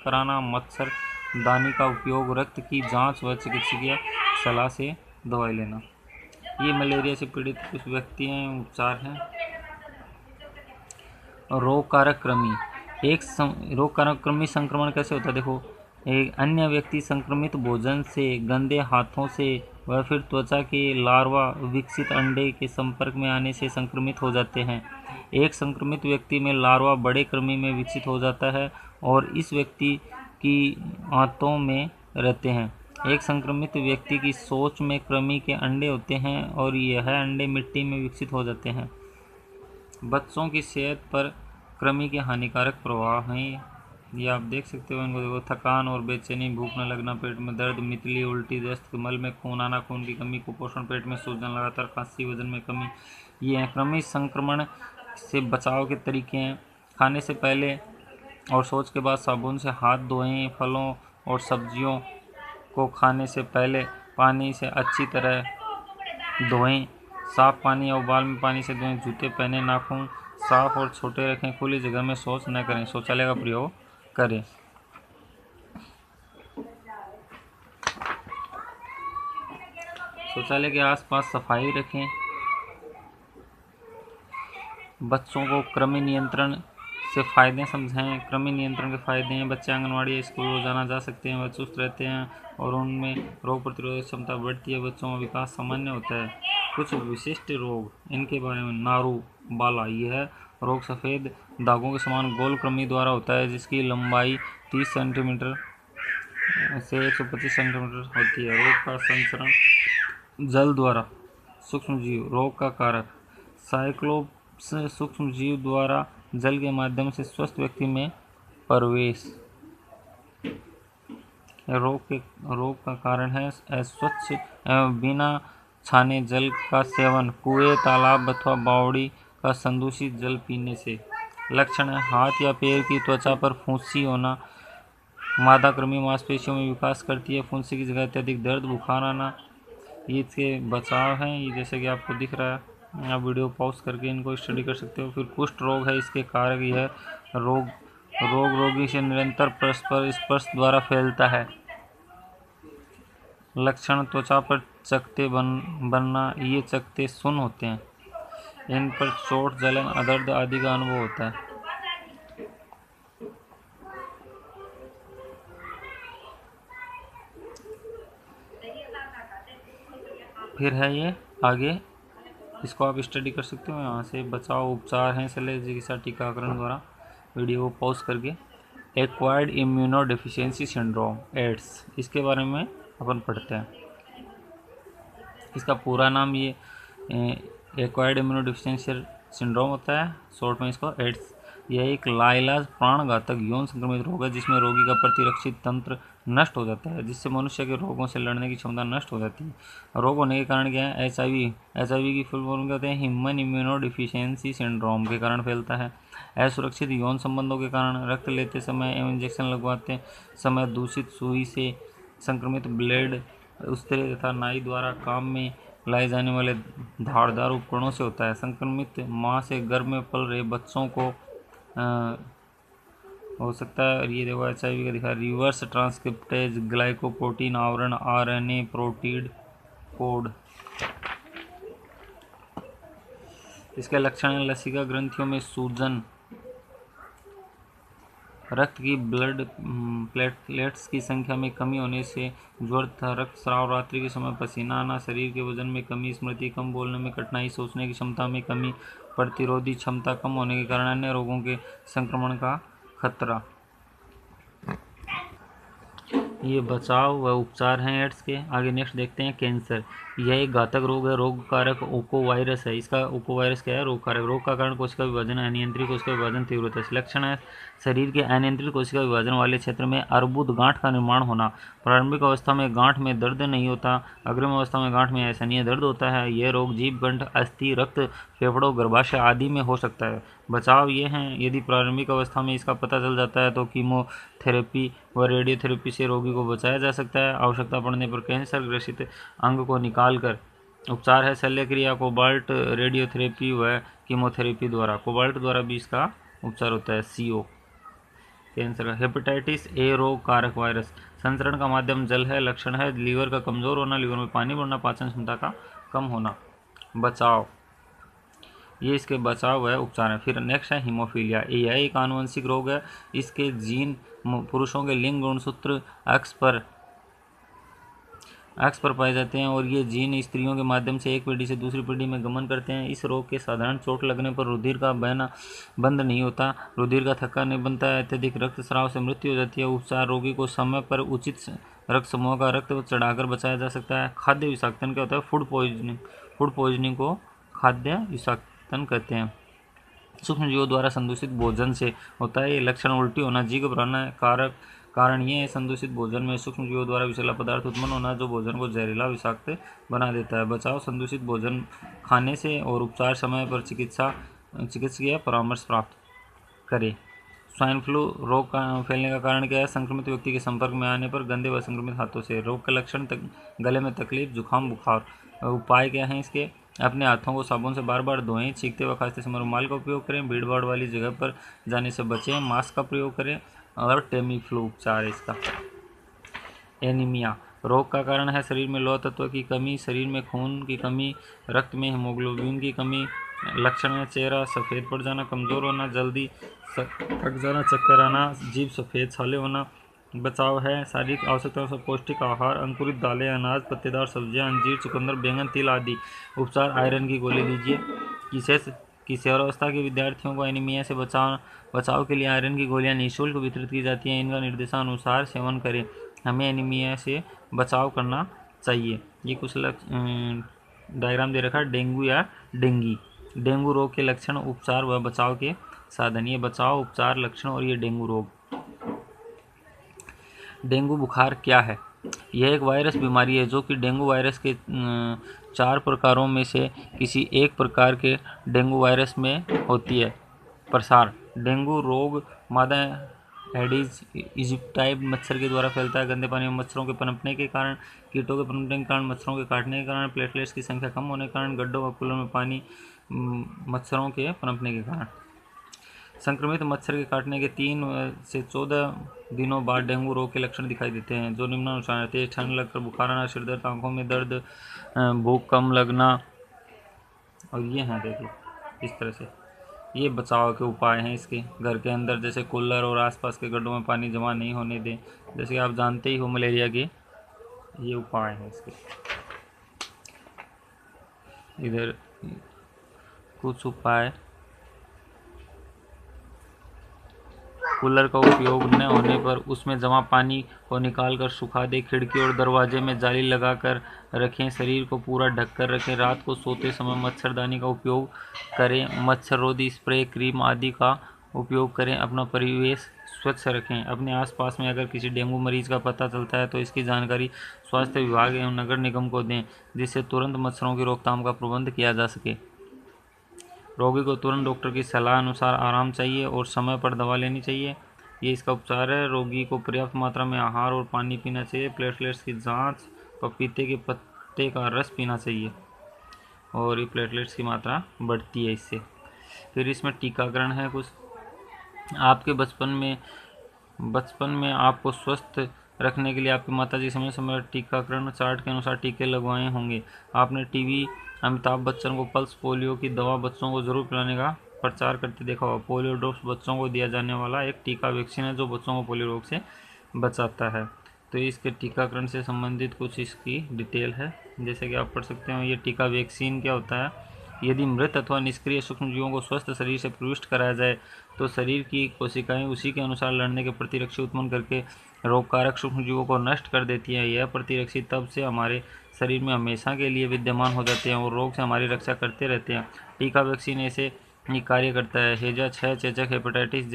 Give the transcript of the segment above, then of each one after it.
कराना, मच्छरदानी का उपयोग, रक्त की जांच व चिकित्सकीय सलाह से दवाई लेना। ये मलेरिया से पीड़ित कुछ व्यक्ति हैं, उपचार हैं। रोग कारक कृमि। रोग कारक कृमि संक्रमण कैसे होता है? देखो, एक अन्य व्यक्ति संक्रमित भोजन से, गंदे हाथों से व फिर त्वचा के लार्वा विकसित अंडे के संपर्क में आने से संक्रमित हो जाते हैं। एक संक्रमित व्यक्ति में लार्वा बड़े कृमि में विकसित हो जाता है और इस व्यक्ति की आंतों में रहते हैं। एक संक्रमित व्यक्ति की सोच में कृमि के अंडे होते हैं और यह अंडे मिट्टी में विकसित हो जाते हैं। बच्चों की सेहत पर कृमि के हानिकारक प्रभाव हैं, ये आप देख सकते हो। इनको देखो, थकान और बेचैनी, भूख न लगना, पेट में दर्द, मितली, उल्टी, दस्त, मल में खून आना, खून की कमी, कुपोषण, पेट में सूजन, लगातार खांसी, वजन में कमी, ये हैं। कृमि संक्रमण से बचाव के तरीके हैं। खाने से पहले और शौच के बाद साबुन से हाथ धोएं। फलों और सब्जियों को खाने से पहले पानी से अच्छी तरह धोएं। साफ पानी या उबाल में पानी से धोएं। जूते पहने, नाखून साफ और छोटे रखें। खुली जगह में शौच न करें। शौचालय का प्रयोग करें। शौचालय के आसपास सफाई रखें। बच्चों को कृमि नियंत्रण से फ़ायदे समझाएं। कृमि नियंत्रण के फ़ायदे हैं। बच्चे आंगनवाड़ी या स्कूल रोजाना जा सकते हैं। वह चुस्त रहते हैं और उनमें रोग प्रतिरोधक क्षमता बढ़ती है। बच्चों का विकास सामान्य होता है। कुछ विशिष्ट रोग, इनके बारे में। नारू बाला, यह रोग सफ़ेद दागों के समान गोल कृमि द्वारा होता है, जिसकी लंबाई 30 सेंटीमीटर से 125 सेंटीमीटर होती है। रोग का संचरण जल द्वारा। सूक्ष्मजीव, रोग का कारक। साइक्लोप्स सूक्ष्मजीव द्वारा जल के माध्यम से स्वस्थ व्यक्ति में प्रवेश। रोग का कारण है अस्वच्छ एवं बिना छाने जल का सेवन, कुएं, तालाब अथवा बावड़ी का संदूषित जल पीने से। लक्षण है हाथ या पैर की त्वचा पर फुंसी होना। मादा कृमि मांसपेशियों में विकास करती है। फुंसी की जगह अत्यधिक दर्द, बुखार आना। ये इसके बचाव हैं, ये जैसे कि आपको दिख रहा है। आप वीडियो पॉज करके इनको स्टडी कर सकते हो। फिर कुष्ठ रोग है, इसके कारक यह रोग रोगी से निरंतर परस्पर स्पर्श द्वारा फैलता है। लक्षण त्वचा पर चकत्ते बनना। ये चकत्ते सुन्न होते हैं। इन पर चोट, जलन, दर्द आदि का अनुभव होता है। फिर है ये आगे, इसको आप स्टडी कर सकते हो यहाँ से। बचाव, उपचार हैं, शल्य चिकित्सा, टीकाकरण द्वारा। वीडियो को पॉज करके। Acquired immunodeficiency syndrome, AIDS, इसके बारे में अपन पढ़ते हैं। इसका पूरा नाम ये एक्वायर्ड इम्यूनो डेफिशिएंसी सिंड्रोम होता है, शॉर्ट में इसको एड्स। यह एक लाइलाज प्राणघातक यौन संक्रमित रोग है जिसमें रोगी का प्रतिरक्षी तंत्र नष्ट हो जाता है, जिससे मनुष्य के रोगों से लड़ने की क्षमता नष्ट हो जाती है। रोग होने के कारण क्या है? HIV की फुल फॉर्म क्या होते हैं? ह्यूमन इम्यूनो डिफिशियंसी सिंड्रोम के कारण फैलता है। असुरक्षित यौन संबंधों के कारण, रक्त लेते समय एवं इंजेक्शन लगवाते समय दूषित सुई से, संक्रमित ब्लेड, उस्तरे तथा नाई द्वारा काम में लाए जाने वाले धारदार उपकरणों से होता है। संक्रमित मां से गर्भ में पल रहे बच्चों को हो सकता है। और ये देखो HIV का दिखा, रिवर्स ट्रांसक्रिप्टेज ग्लाइकोप्रोटीन आवरण, RNA प्रोटीड कोड। इसके लक्षण हैं लसिका ग्रंथियों में सूजन, रक्त की ब्लड प्लेटलेट्स की संख्या में कमी होने से ज्वर तथा रक्तस्राव, रात्रि के समय पसीना आना, शरीर के वजन में कमी, स्मृति कम, बोलने में कठिनाई, सोचने की क्षमता में कमी, प्रतिरोधी क्षमता कम होने के कारण अन्य रोगों के संक्रमण का खतरा। ये बचाव व उपचार हैं एड्स के। आगे नेक्स्ट देखते हैं कैंसर। यह एक घातक रोग है। रोग कारक ओकोवायरस है। इसका ओकोवायरस क्या है? रोग कारक। रोग का कारण कोशिका विभाजन, अनियंत्रित कोशिका विभाजन, तीव्रता। लक्षण है शरीर के अनियंत्रित कोशिका विभाजन वाले क्षेत्र में अर्बुद गांठ का निर्माण होना। प्रारंभिक अवस्था में गांठ में दर्द नहीं होता। अग्रिम अवस्था में गांठ में असहनीय दर्द होता है। यह रोग जीभ, कंठ, अस्थि, रक्त, फेफड़ों, गर्भाशय आदि में हो सकता है। बचाव ये हैं, यदि प्रारंभिक अवस्था में इसका पता चल जाता है तो कीमोथेरेपी व रेडियोथेरेपी से रोगी को बचाया जा सकता है। आवश्यकता पड़ने पर कैंसर ग्रसित अंग को निकालकर उपचार है शल्य क्रिया, कोबाल्ट, रेडियोथेरेपी व कीमोथेरेपी द्वारा। कोबाल्ट द्वारा भी इसका उपचार होता है। CO कैंसर का। हेपेटाइटिस ए रोग कारक वायरस। संचरण का माध्यम जल है। लक्षण है लीवर का कमजोर होना, लीवर में पानी बढ़ना, पाचन क्षमता का कम होना। बचाव, ये इसके बचाव है, उपचार है। फिर नेक्स्ट है हीमोफीलिया। यह एक आनुवंशिक रोग है। इसके जीन पुरुषों के लिंग गुणसूत्र अक्ष पर पाए जाते हैं और ये जीन स्त्रियों के माध्यम से एक पीढ़ी से दूसरी पीढ़ी में गमन करते हैं। इस रोग के साधारण चोट लगने पर रुधिर का बहना बंद नहीं होता, रुधिर का थक्का नहीं बनता है, अत्यधिक रक्तस्राव से मृत्यु हो जाती है। उपचार, रोगी को समय पर उचित रक्त समूह का रक्त चढ़ाकर बचाया जा सकता है। खाद्य विषाक्तन क्या होता है? फूड पॉइजनिंग को खाद्य विषाक्तन कहते हैं। सूक्ष्म जीवों द्वारा संदूषित भोजन से होता है ये लक्षण। उल्टी होना, जी घबराना कारक कारण ये है संदूषित भोजन में सूक्ष्म जीवों द्वारा विषैला पदार्थ उत्पन्न होना जो भोजन को जहरीला विषाक्त बना देता है। बचाव, संदूषित भोजन खाने से और उपचार, समय पर चिकित्सकीय परामर्श प्राप्त करें। स्वाइन फ्लू रोग का फैलने का कारण क्या है? संक्रमित व्यक्ति के संपर्क में आने पर गंदे व संक्रमित हाथों से। रोग के लक्षण गले में तकलीफ, जुकाम, बुखार। उपाय क्या है इसके? अपने हाथों को साबुन से बार बार धोएं, छींकते व खांसते समय रुमाल का उपयोग करें, भीड़ भाड़ वाली जगह पर जाने से बचें, मास्क का प्रयोग करें। और टेमी फ्लू उपचार है इसका। एनीमिया रोग का कारण है शरीर में लौह तत्व की कमी, शरीर में खून की कमी, रक्त में हीमोग्लोबिन की कमी। लक्षण है चेहरा सफ़ेद पड़ जाना, कमज़ोर होना, जल्दी थक जाना, चक्कर आना, जीभ सफ़ेद छाले होना। बचाव है शारीरिक आवश्यकताओं से पौष्टिक आहार, अंकुरित दालें, अनाज, पत्तेदार सब्जियां, अंजीर, चुकंदर, बैंगन, तिल आदि। उपचार, आयरन की गोली लीजिए। किशोरावस्था के विद्यार्थियों को एनीमिया से बचाव के लिए आयरन की गोलियां निःशुल्क वितरित की जाती हैं। इनका निर्देशानुसार सेवन करें। हमें एनीमिया से बचाव करना चाहिए। ये कुछ डायग्राम दे रखा है डेंगू या डेंगी। डेंगू रोग के लक्षण, उपचार व बचाव के साधन। ये बचाव, उपचार, लक्षण और ये डेंगू रोग। डेंगू बुखार क्या है? यह एक वायरस बीमारी है जो कि डेंगू वायरस के 4 प्रकारों में से किसी एक प्रकार के डेंगू वायरस में होती है। प्रसार, डेंगू रोग मादा एडिस इजिप्टाइप मच्छर के द्वारा फैलता है। गंदे पानी में मच्छरों के पनपने के कारण, कीटों के पनपने के कारण, मच्छरों के काटने के कारण, प्लेटलेट्स की संख्या कम होने के कारण, गड्ढों व कूलर में पानी, मच्छरों के पनपने के कारण। संक्रमित मच्छर के काटने के 3 से 14 दिनों बाद डेंगू रोग के लक्षण दिखाई देते हैं जो निम्नानुसार है। तेज ठंड लगकर बुखार आना, सिर दर्द, आंखों में दर्द, भूख कम लगना। और ये हैं देखिए इस तरह से। ये बचाव के उपाय हैं इसके। घर के अंदर जैसे कूलर और आसपास के गड्ढों में पानी जमा नहीं होने दें। जैसे आप जानते ही हो मलेरिया के ये उपाय हैं इसके। इधर कुछ उपाय। कूलर का उपयोग न होने पर उसमें जमा पानी को निकालकर सुखा दें। खिड़की और दरवाजे में जाली लगाकर रखें। शरीर को पूरा ढककर रखें। रात को सोते समय मच्छरदानी का उपयोग करें। मच्छररोधी स्प्रे, क्रीम आदि का उपयोग करें। अपना परिवेश स्वच्छ रखें। अपने आसपास में अगर किसी डेंगू मरीज का पता चलता है तो इसकी जानकारी स्वास्थ्य विभाग एवं नगर निगम को दें जिससे तुरंत मच्छरों की रोकथाम का प्रबंध किया जा सके। रोगी को तुरंत डॉक्टर की सलाह अनुसार आराम चाहिए और समय पर दवा लेनी चाहिए। ये इसका उपचार है। रोगी को पर्याप्त मात्रा में आहार और पानी पीना चाहिए। प्लेटलेट्स की जांच, पपीते के पत्ते का रस पीना चाहिए और ये प्लेटलेट्स की मात्रा बढ़ती है इससे। फिर इसमें टीकाकरण है कुछ। आपके बचपन में आपको स्वस्थ रखने के लिए आपकी माताजी समय समय पर टीकाकरण चार्ट के अनुसार टीके लगवाए होंगे। आपने टीवी अमिताभ बच्चन को पल्स पोलियो की दवा बच्चों को जरूर पिलाने का प्रचार करते देखा होगा। पोलियो ड्रॉप्स बच्चों को दिया जाने वाला एक टीका वैक्सीन है जो बच्चों को पोलियो रोग से बचाता है। तो इसके टीकाकरण से संबंधित कुछ इसकी डिटेल है जैसे कि आप पढ़ सकते हो। ये टीका वैक्सीन क्या होता है? यदि मृत अथवा निष्क्रिय सूक्ष्मजीवों को स्वस्थ शरीर से प्रविष्ट कराया जाए तो शरीर की कोशिकाएं उसी के अनुसार लड़ने के प्रतिरक्षी उत्पन्न करके रोगकारक सूक्ष्मजीवों को नष्ट कर देती हैं। यह प्रतिरक्षी तब से हमारे शरीर में हमेशा के लिए विद्यमान हो जाते हैं और रोग से हमारी रक्षा करते रहते हैं। टीका वैक्सीन ऐसे ही कार्य करता है। हैजा 6, चेचक, हेपेटाइटिस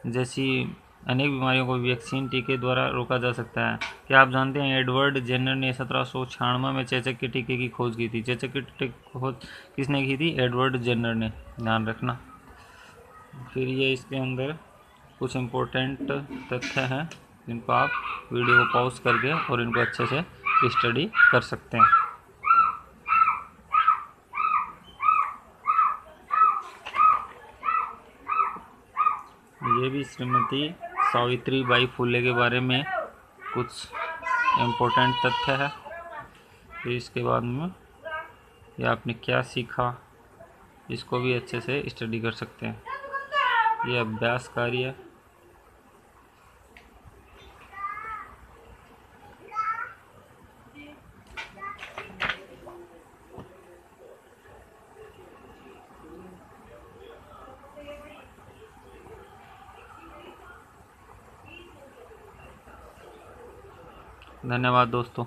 जैसी अनेक बीमारियों को वैक्सीन टीके द्वारा रोका जा सकता है। क्या आप जानते हैं एडवर्ड जेनर ने 1796 में चेचक के टीके की खोज की थी। चेचक की खोज किसने की थी? एडवर्ड जेनर ने, ध्यान रखना। फिर ये इसके अंदर कुछ इम्पोर्टेंट तथ्य हैं जिनको आप वीडियो को पॉज करके और इनको अच्छे से स्टडी कर सकते हैं। ये भी श्रीमती सावित्रीबाई फुले के बारे में कुछ इम्पोर्टेंट तथ्य है। फिर इसके बाद में ये आपने क्या सीखा, इसको भी अच्छे से स्टडी कर सकते हैं। ये अभ्यास कार्य है। धन्यवाद दोस्तों।